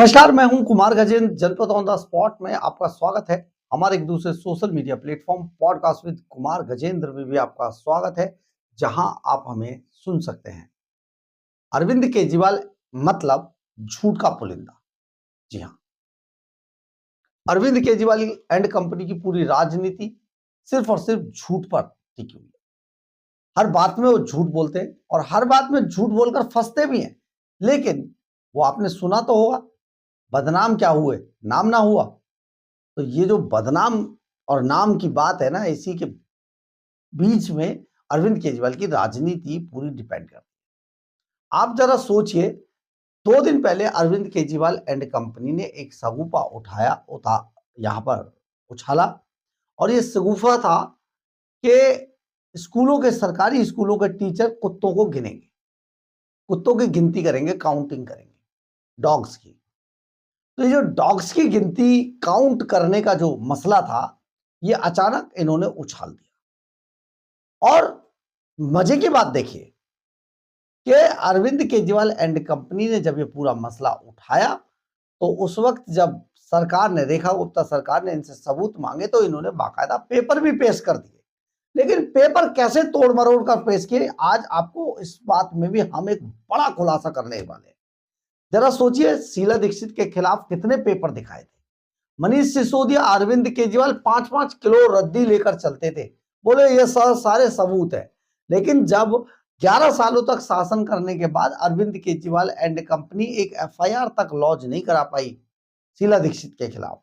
नमस्कार, मैं हूं कुमार गजेंद्र। जनपद ऑन द स्पॉट में आपका स्वागत है। हमारे एक दूसरे social media platform podcast with Kumar Gajendra में भी आपका स्वागत है, जहां आप हमें सुन सकते हैं। अरविंद केजरीवाल मतलब झूठ का पुलिंदा। जी हाँ, अरविंद केजरीवाल एंड कंपनी की पूरी राजनीति सिर्फ और सिर्फ झूठ पर टिकी हुई है। हर बात में वो झूठ बोलते हैं और हर बात में झूठ बोलकर फंसते भी हैं। लेकिन वो आपने सुना तो होगा, बदनाम क्या हुए, नाम ना हुआ। तो ये जो बदनाम और नाम की बात है ना, इसी के बीच में अरविंद केजरीवाल की राजनीति पूरी डिपेंड करती है। आप जरा सोचिए, 2 दिन पहले अरविंद केजरीवाल एंड कंपनी ने एक सगुफा यहां पर उछाला। और ये सगुफा था कि स्कूलों के सरकारी स्कूलों के टीचर कुत्तों को गिनेंगे, कुत्तों की गिनती करेंगे, काउंटिंग करेंगे, डॉग्स की। तो ये जो डॉग्स की गिनती काउंट करने का जो मसला था, ये अचानक इन्होंने उछाल दिया। और मजे की बात देखिए कि अरविंद केजरीवाल एंड कंपनी ने जब ये पूरा मसला उठाया, तो उस वक्त जब सरकार ने, रेखा गुप्ता सरकार ने इनसे सबूत मांगे, तो इन्होंने बाकायदा पेपर भी पेश कर दिए। लेकिन पेपर कैसे तोड़ मरोड़ कर पेश किए, आज आपको इस बात में भी हम एक बड़ा खुलासा करने वाले हैं। जरा सोचिए, शीला दीक्षित के खिलाफ कितने पेपर दिखाए थे। मनीष सिसोदिया, अरविंद केजरीवाल 5-5 किलो रद्दी लेकर चलते थे, बोले ये सारे सबूत है। लेकिन जब 11 सालों तक शासन करने के बाद अरविंद केजरीवाल एंड कंपनी एक एफआईआर तक लॉन्च नहीं करा पाई शीला दीक्षित के खिलाफ,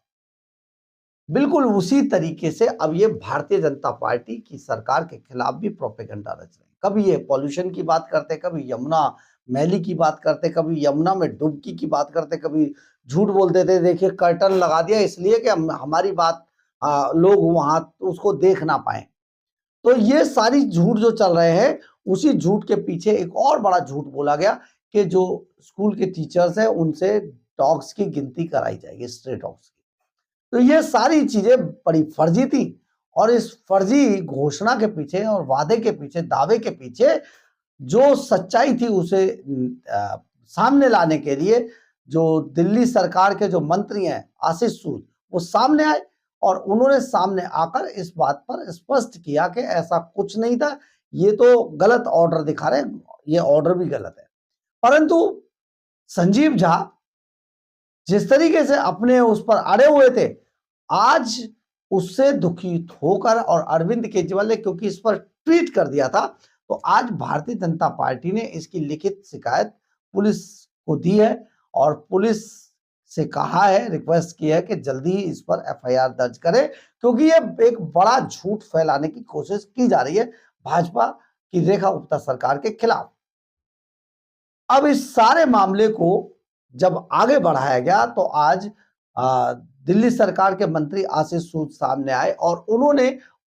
बिल्कुल उसी तरीके से अब ये भारतीय जनता पार्टी की सरकार के खिलाफ भी प्रोपेगेंडा रच रहे हैं। कभी ये पॉल्यूशन की बात करते, कभी यमुना मैली की बात करते, कभी यमुना में डुबकी की बात करते, कभी झूठ बोलते थे, देखिए कर्टन लगा दिया इसलिए कि हमारी बात लोग वहां उसको देख ना पाए। तो ये सारी झूठ जो चल रहे हैं, उसी झूठ के पीछे एक और बड़ा झूठ बोला गया कि जो स्कूल के टीचर्स हैं उनसे डॉग्स की गिनती कराई जाएगी, स्ट्रे डॉग्स की। तो ये सारी चीजें बड़ी फर्जी थी। और इस फर्जी घोषणा के पीछे और वादे के पीछे, दावे के पीछे जो सच्चाई थी, उसे सामने लाने के लिए जो दिल्ली सरकार के जो मंत्री हैं आशीष सूद, वो सामने आए और उन्होंने सामने आकर इस बात पर स्पष्ट किया कि ऐसा कुछ नहीं था, ये तो गलत ऑर्डर दिखा रहे हैं, ये ऑर्डर भी गलत है। परंतु संजीव झा जिस तरीके से अपने उस पर अड़े हुए थे, आज उससे दुखित होकर, और अरविंद केजरीवाल ने क्योंकि इस पर ट्वीट कर दिया था, तो आज भारतीय जनता पार्टी ने इसकी लिखित शिकायत पुलिस को दी है और पुलिस से कहा है, रिक्वेस्ट की है कि जल्दी ही इस पर एफआईआर दर्ज करे, क्योंकि ये एक बड़ा झूठ फैलाने की कोशिश की जा रही है भाजपा की रेखा गुप्ता सरकार के खिलाफ। अब इस सारे मामले को जब आगे बढ़ाया गया, तो आज दिल्ली सरकार के मंत्री आशीष सूद सामने आए और उन्होंने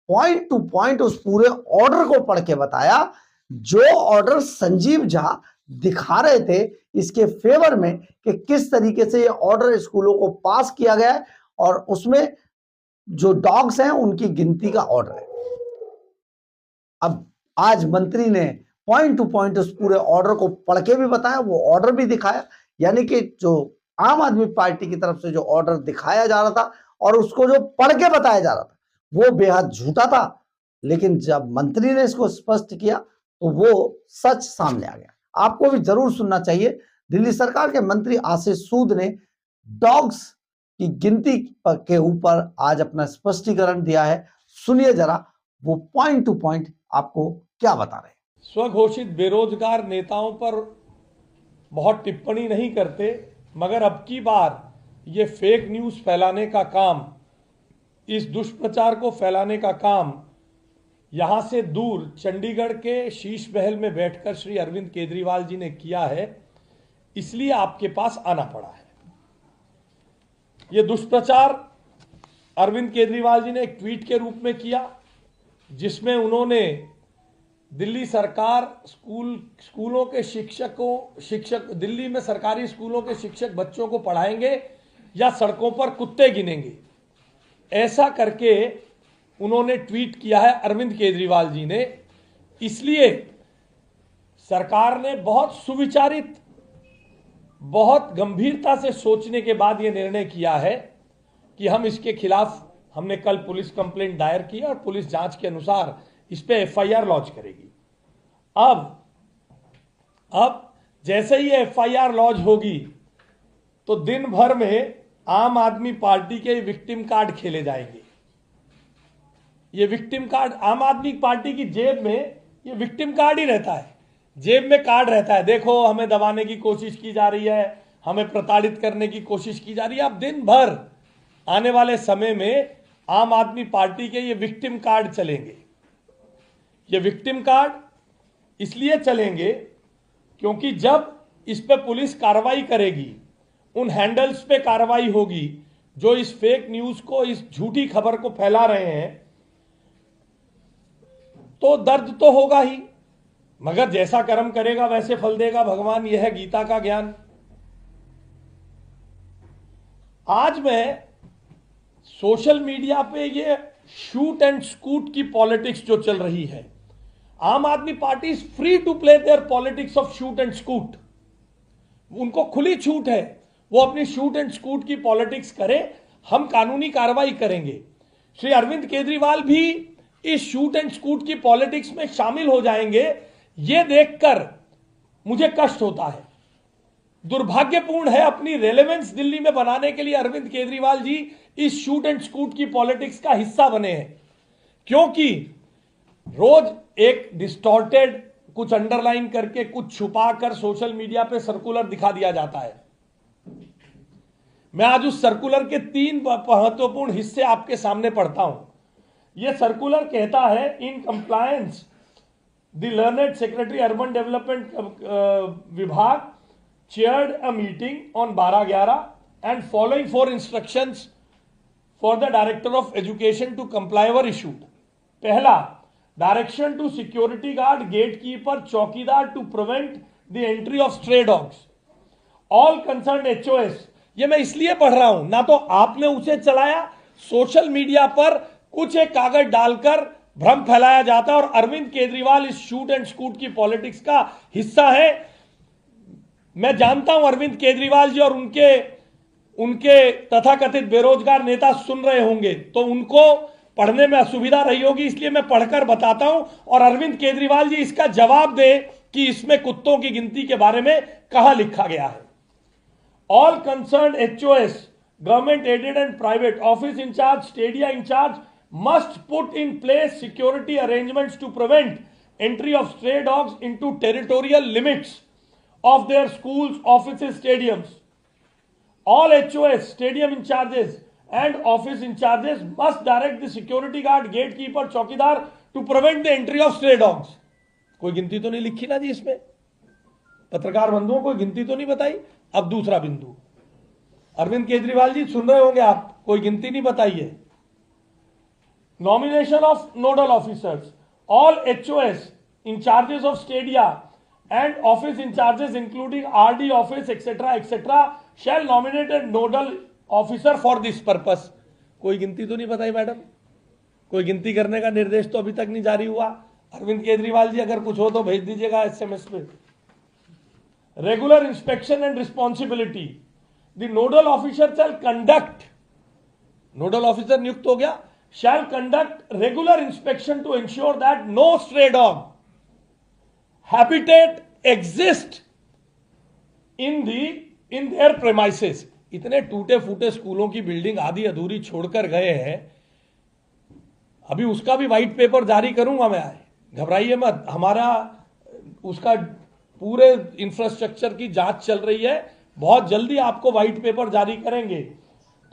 पॉइंट टू पॉइंट उस पूरे ऑर्डर को पढ़ के बताया, जो ऑर्डर संजीव झा दिखा रहे थे इसके फेवर में, कि किस तरीके से ये ऑर्डर स्कूलों को पास किया गया है और उसमें जो डॉग्स हैं उनकी गिनती का ऑर्डर है। अब आज मंत्री ने पॉइंट टू पॉइंट उस पूरे ऑर्डर को पढ़ के भी बताया, वो ऑर्डर भी दिखाया। यानी कि जो आम आदमी पार्टी की तरफ से जो ऑर्डर दिखाया जा रहा था और उसको जो पढ़ के बताया जा रहा था, वो बेहद झूठा था। लेकिन जब मंत्री ने इसको स्पष्ट किया, तो वो सच सामने आ गया। आपको भी जरूर सुनना चाहिए। दिल्ली सरकार के मंत्री आशीष सूद ने डॉग्स की गिनती के ऊपर आज अपना स्पष्टीकरण दिया है। सुनिए जरा, वो पॉइंट टू पॉइंट आपको क्या बता रहे हैं। स्वघोषित बेरोजगार नेताओं पर बहुत टिप्पणी नहीं करते, मगर अब की बार ये फेक न्यूज़ फैलाने का काम, इस दुष्प्रचार को फैलाने का काम यहाँ से दूर चंडीगढ़ के शीश महल में बैठकर श्री अरविंद केजरीवाल जी ने किया है, इसलिए आपके पास आना पड़ा है। ये दुष्प्रचार अरविंद केजरीवाल जी ने एक ट्वीट के रूप में किया, जिसमें उन्होंने दिल्ली सरकार स्कूलों के शिक्षक दिल्ली में सरकारी स्कूलों के शिक्षक बच्चों को पढ़ाएंगे या सड़कों पर कुत्ते गिनेंगे, ऐसा करके उन्होंने ट्वीट किया है अरविंद केजरीवाल जी ने। इसलिए सरकार ने बहुत सुविचारित बहुत गंभीरता से सोचने के बाद यह निर्णय किया है कि हम इसके खिलाफ, हमने कल पुलिस कंप्लेंट दायर की और पुलिस जांच के अनुसार इस पे एफआईआर लॉन्च करेगी। अब जैसे ही एफआईआर लॉन्च होगी तो दिन भर में आम आदमी पार्टी के विक्टिम कार्ड खेले जाएंगे। ये विक्टिम कार्ड, आम आदमी पार्टी की जेब में ये विक्टिम कार्ड ही रहता है, जेब में कार्ड रहता है, देखो हमें दबाने की कोशिश की जा रही है, हमें प्रताड़ित करने की कोशिश की जा रही है। अब दिन भर आने वाले समय में आम आदमी पार्टी के ये विक्टिम कार्ड चलेंगे। ये विक्टिम कार्ड इसलिए चलेंगे क्योंकि जब इस पे पुलिस कार्रवाई करेगी, उन हैंडल्स पे कार्रवाई होगी जो इस फेक न्यूज को, इस झूठी खबर को फैला रहे हैं, तो दर्द तो होगा ही, मगर जैसा कर्म करेगा वैसे फल देगा भगवान, यह है गीता का ज्ञान। आज मैं सोशल मीडिया पे ये शूट एंड स्कूट की पॉलिटिक्स जो चल रही है, Aam Aadmi Party is free to play their politics of shoot and scoot. उनको खुली छूट है, वो अपनी शूट एंड स्कूट की पॉलिटिक्स करे, हम कानूनी कार्रवाई करेंगे। श्री अरविंद केजरीवाल भी इस शूट एंड स्कूट की पॉलिटिक्स में शामिल हो जाएंगे, ये देखकर मुझे कष्ट होता है। दुर्भाग्यपूर्ण है, अपनी रेलेवेंस दिल्ली में बनाने के लिए अरविंद केजरीवाल जी इस शूट एंड स्कूट की पॉलिटिक्स का हिस्सा बने हैं, क्योंकि रोज एक डिस्टॉर्टेड, कुछ अंडरलाइन करके, कुछ छुपाकर सोशल मीडिया पे सर्कुलर दिखा दिया जाता है। मैं आज उस सर्कुलर के 3 महत्वपूर्ण हिस्से आपके सामने पढ़ता हूं। यह सर्कुलर कहता है, in compliance the learned secretary urban development विभाग chaired a meeting on 12/11 and following 4 instructions for the director of education to comply were issued. पहला, direction to security guard, gatekeeper, चौकीदार to prevent the entry of stray dogs. All concerned HOS, ये मैं इसलिए पढ़ रहा हूं, ना तो आपने उसे चलाया, सोशल मीडिया पर कुछ एक कागज डालकर भ्रम फैलाया जाता है और अरविंद केजरीवाल इस शूट एंड स्कूट की पॉलिटिक्स का हिस्सा है। मैं जानता हूं अरविंद केजरीवाल जी और उनके तथाकथित बेरोजगार नेता सुन रहे होंगे, तो उनको पढ़ने में असुविधा रही होगी, इसलिए मैं पढ़कर बताता हूं और अरविंद केजरीवाल जी इसका जवाब दे कि इसमें कुत्तों की गिनती के बारे में कहां लिखा गया है। All concerned HOS, government aided and private, office incharge, stadia incharge must put in place security arrangements to prevent entry of stray dogs into territorial limits of their schools, offices, stadiums. All HOS, stadium in charges and office in charges must direct the security guard, gatekeeper, चौकीदार to prevent the entry of stray dogs. कोई गिनती तो नहीं लिखी ना जी इसमें, पत्रकार बंधुओं कोई गिनती तो नहीं बताई। अब दूसरा बिंदु, अरविंद केजरीवाल जी सुन रहे होंगे आप, कोई गिनती नहीं बताई है। Nomination of nodal officers, all HOS in charges of stadia and office in charges including RD office etc shall nominate a nodal officer for this purpose. कोई गिनती तो नहीं बताई मैडम, कोई गिनती करने का निर्देश तो अभी तक नहीं जारी हुआ। अरविंद केजरीवाल जी अगर कुछ हो तो भेज दीजिएगा SMS पे। Regular inspection and responsibility, the nodal officer shall conduct, nodal officer नियुक्त हो गया, shall conduct regular inspection to ensure that no stray dog habitat exist in their premises. इतने टूटे फूटे स्कूलों की बिल्डिंग आधी अधूरी छोड़कर गए हैं, अभी उसका भी व्हाइट पेपर जारी करूंगा मैं, घबराइए मत, हमारा उसका पूरे इंफ्रास्ट्रक्चर की जांच चल रही है, बहुत जल्दी आपको व्हाइट पेपर जारी करेंगे।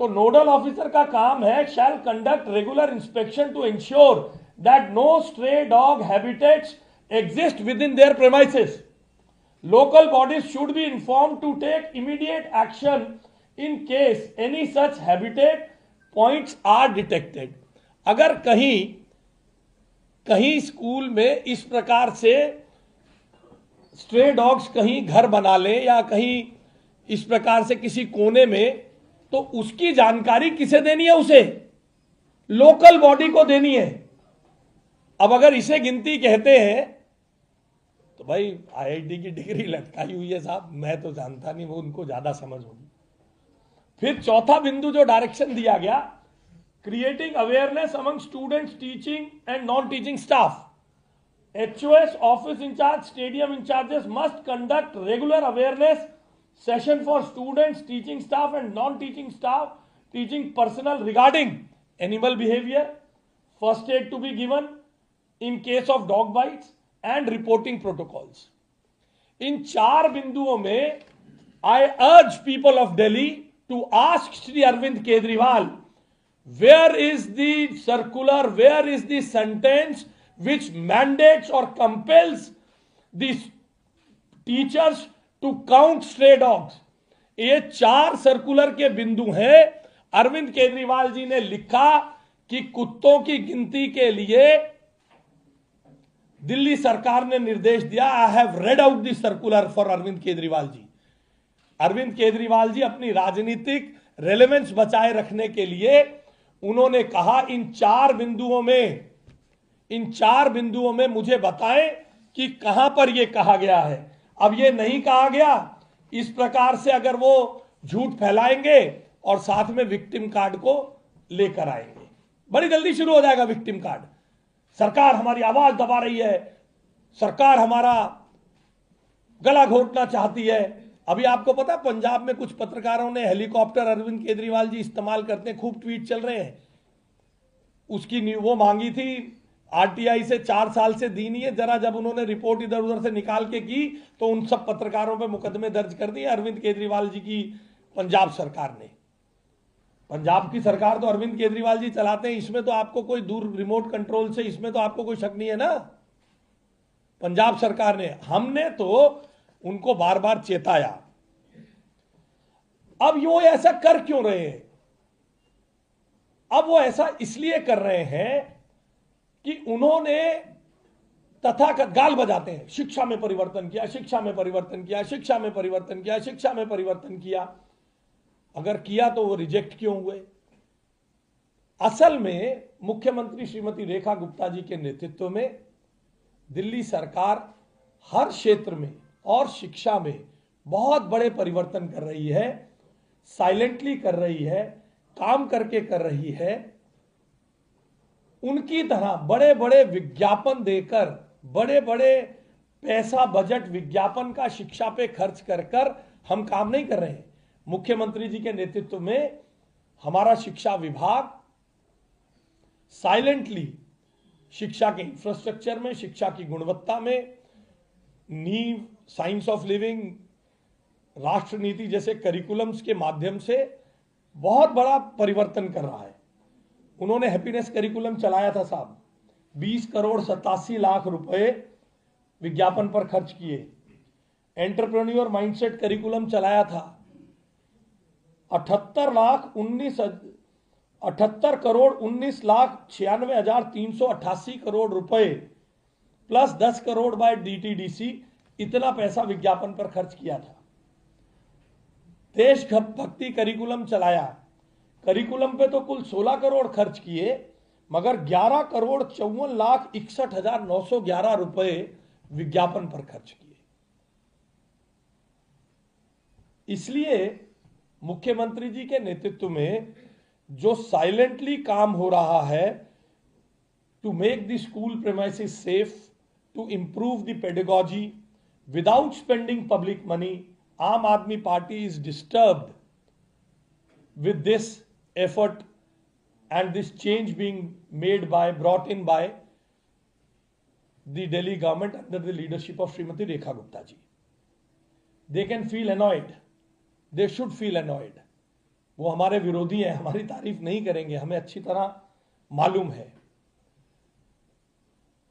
तो नोडल ऑफिसर का काम है, shall conduct regular inspection to ensure that no stray dog habitats exist within their premises. Local bodies should be informed to take immediate action in case any such habitat points are detected. अगर कहीं school में इस प्रकार से stray dogs कहीं घर बना ले या कहीं इस प्रकार से किसी कोने में, तो उसकी जानकारी किसे देनी है? उसे लोकल बॉडी को देनी है। अब अगर इसे गिनती कहते हैं तो भाई IIT की डिग्री लटकाई हुई है साहब, मैं तो जानता नहीं, वो उनको ज्यादा समझ होगी। फिर चौथा बिंदु जो डायरेक्शन दिया गया, creating awareness among students, teaching and non teaching staff. HOS office incharge, stadium incharges must conduct regular awareness session for students, teaching staff and non-teaching staff, teaching personnel regarding animal behavior, first aid to be given in case of dog bites and reporting protocols. इन 4 बिंदुओं में I urge people of Delhi to ask Shri Arvind Kejriwal, where is the circular, where is the sentence which mandates or compels the teachers to count stray dogs. ये 4 circular के बिंदु हैं। अरविंद केजरीवाल जी ने लिखा कि कुत्तों की गिनती के लिए दिल्ली सरकार ने निर्देश दिया। I have read out the circular for Arvind Kejriwal ji. Arvind Kejriwal ji अपनी राजनीतिक रेलेवेंस बचाए रखने के लिए उन्होंने कहा इन 4 बिंदुओं में मुझे बताएं कि कहां पर यह कहा गया है। अब ये नहीं कहा गया, इस प्रकार से अगर वो झूठ फैलाएंगे और साथ में विक्टिम कार्ड को लेकर आएंगे, बड़ी जल्दी शुरू हो जाएगा विक्टिम कार्ड। सरकार हमारी आवाज दबा रही है, सरकार हमारा गला घोटना चाहती है। अभी आपको पता है पंजाब में कुछ पत्रकारों ने हेलीकॉप्टर अरविंद केजरीवाल जी इस्तेमाल करते हैं, खूब ट्वीट चल रहे हैं। उसकी वो मांगी थी RTI से 4 साल से दी नहीं है, जरा जब उन्होंने रिपोर्ट इधर उधर से निकाल के की तो उन सब पत्रकारों पे मुकदमे दर्ज कर दिए अरविंद केजरीवाल जी की पंजाब सरकार ने। पंजाब की सरकार तो अरविंद केजरीवाल जी चलाते हैं, इसमें तो आपको कोई दूर रिमोट कंट्रोल से इसमें तो आपको कोई शक नहीं है ना। पंजाब सरकार ने, हमने तो उनको बार बार चेताया। अब वो ऐसा कर क्यों रहे हैं? अब वो ऐसा इसलिए कर रहे हैं कि उन्होंने तथाकथित गाल बजाते हैं, शिक्षा में परिवर्तन किया, शिक्षा में परिवर्तन किया, शिक्षा में परिवर्तन किया, शिक्षा में परिवर्तन किया। अगर किया तो वो रिजेक्ट क्यों हुए? असल में मुख्यमंत्री श्रीमती रेखा गुप्ता जी के नेतृत्व में दिल्ली सरकार हर क्षेत्र में और शिक्षा में बहुत बड़े परिवर्तन कर रही है, साइलेंटली कर रही है, काम करके कर रही है। उनकी तरह बड़े बड़े विज्ञापन देकर, बड़े बड़े पैसा बजट विज्ञापन का शिक्षा पे खर्च कर हम काम नहीं कर रहे हैं। मुख्यमंत्री जी के नेतृत्व में हमारा शिक्षा विभाग साइलेंटली शिक्षा के इंफ्रास्ट्रक्चर में, शिक्षा की गुणवत्ता में, नींव, साइंस ऑफ लिविंग, राष्ट्र नीति जैसे करिकुलम्स के माध्यम से बहुत बड़ा परिवर्तन कर रहा है। उन्होंने हैप्पीनेस करिकुलम चलाया था साहब, 20 करोड़ 87 लाख रुपए विज्ञापन पर खर्च किए। एंटरप्रेन्योर माइंडसेट करिकुलम चलाया था, 78 करोड़ 19,96,388 करोड़ रुपए प्लस 10 करोड़ बाय DTDC, इतना पैसा विज्ञापन पर खर्च किया था। देशभक्ति करिकुलम चलाया, करिकुलम पे तो कुल 16 करोड़ खर्च किए, मगर 11 करोड़ 54,61,911 रुपए विज्ञापन पर खर्च किए। इसलिए मुख्यमंत्री जी के नेतृत्व में जो साइलेंटली काम हो रहा है to make the school premises safe, to improve the pedagogy without spending public money, Aam Aadmi Party is disturbed with this effort and this change being brought in by the Delhi government under the leadership of Srimati Rekha Gupta ji. They can feel annoyed. They should feel annoyed. वो हमारे विरोधी हैं, हमारी तारीफ नहीं करेंगे, हमें अच्छी तरह मालूम है।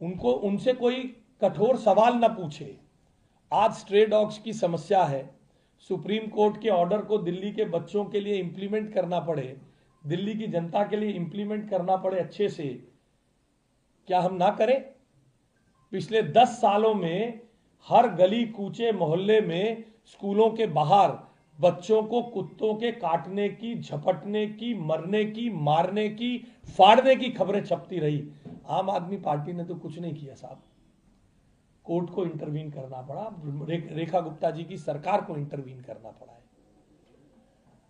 उनसे कोई कठोर सवाल ना पूछे। आज स्ट्रे डॉग्स की समस्या है, सुप्रीम कोर्ट के ऑर्डर को दिल्ली के बच्चों के लिए इंप्लीमेंट करना पड़े, दिल्ली की जनता के लिए इंप्लीमेंट करना पड़े अच्छे से, क्या हम ना करें? पिछले 10 सालों में हर गली कूचे मोहल्ले में, स्कूलों के बाहर बच्चों को कुत्तों के काटने की, झपटने की, मरने की, मारने की, फाड़ने की खबरें छपती रही। आम आदमी पार्टी ने तो कुछ नहीं किया साहब। कोर्ट को इंटरवीन करना पड़ा, रेखा गुप्ता जी की सरकार को इंटरवीन करना पड़ा है।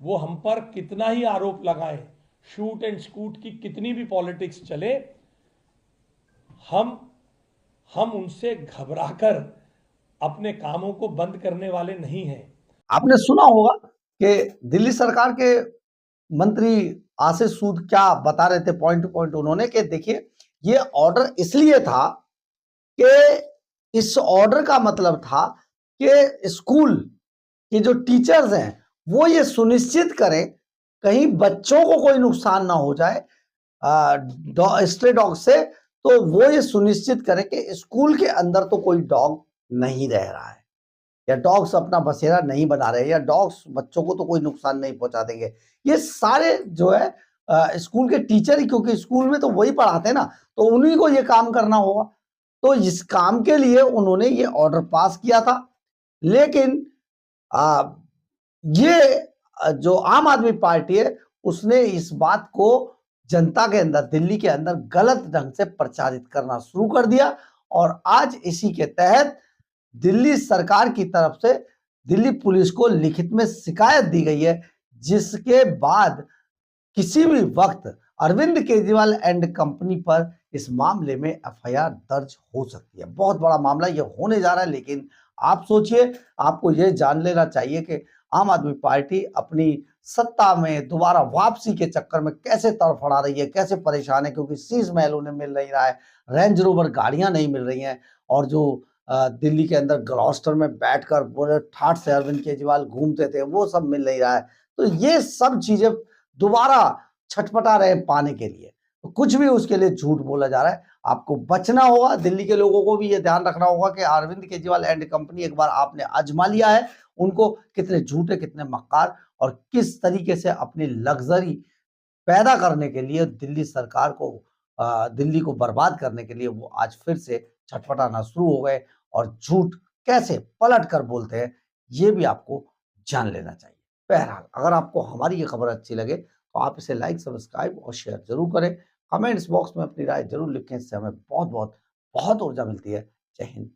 वो हम पर कितना ही आरोप लगाए, शूट एंड स्कूट की कितनी भी पॉलिटिक्स चले, हम उनसे घबराकर अपने कामों को बंद करने वाले नहीं हैं। आपने सुना होगा कि दिल्ली सरकार के मंत्री आशीष सूद क्या बता रहे थे पॉइंट टू पॉइंट उन्होंने, कि देखिए ये ऑर्डर इसलिए था कि इस ऑर्डर का मतलब था कि स्कूल के जो टीचर्स हैं वो ये सुनिश्चित करें कहीं बच्चों को कोई नुकसान ना हो जाए स्ट्रे डॉग से, तो वो ये सुनिश्चित करें कि स्कूल के अंदर तो कोई डॉग नहीं रह रहा है, या डॉग्स अपना बसेरा नहीं बना रहे, या डॉग्स बच्चों को तो कोई नुकसान नहीं पहुंचा देंगे। ये सारे जो है स्कूल के टीचर ही, क्योंकि स्कूल में तो वही पढ़ाते हैं ना, तो उन्हीं को ये काम करना होगा। तो इस काम के लिए उन्होंने ये ऑर्डर पास किया था। लेकिन ये जो आम आदमी पार्टी है उसने इस बात को जनता के अंदर, दिल्ली के अंदर गलत ढंग से प्रचारित करना शुरू कर दिया, और आज इसी के तहत दिल्ली सरकार की तरफ से दिल्ली पुलिस को लिखित में शिकायत दी गई है, जिसके बाद किसी भी वक्त अरविंद केजरीवाल एंड कंपनी पर इस मामले में एफआईआर दर्ज हो सकती है। बहुत बड़ा मामला ये होने जा रहा है। लेकिन आप सोचिए, आपको ये जान लेना चाहिए कि आम आदमी पार्टी अपनी सत्ता में दोबारा वापसी के चक्कर में कैसे तड़फड़ा रही है, कैसे परेशान है, क्योंकि शीश महल उन्हें मिल नहीं रहा है, रेंज रोवर गाड़ियां नहीं मिल रही हैं, और जो दिल्ली के अंदर ग्लॉस्टर में बैठकर बोले ठाठ से अरविंद केजरीवाल घूमते थे वो सब मिल नहीं रहा है। तो ये सब चीजें दोबारा छटपटा रहे पाने के लिए, तो कुछ भी उसके लिए झूठ बोला जा रहा है। आपको बचना होगा, दिल्ली के लोगों को भी ये ध्यान रखना होगा कि अरविंद केजरीवाल एंड कंपनी एक बार आपने आजमा लिया है, उनको कितने झूठे, कितने मक्कार और किस तरीके से अपनी लग्जरी पैदा करने के लिए दिल्ली सरकार को, दिल्ली को बर्बाद करने के लिए वो आज फिर से छटपटाना शुरू हो गए, और झूठ कैसे पलट कर बोलते हैं ये भी आपको जान लेना चाहिए। बहरहाल, अगर आपको हमारी ये खबर अच्छी लगे तो आप इसे लाइक, सब्सक्राइब और शेयर जरूर करें। कमेंट्स बॉक्स में अपनी राय जरूर लिखें, इससे हमें बहुत बहुत बहुत ऊर्जा मिलती है। जय हिंद।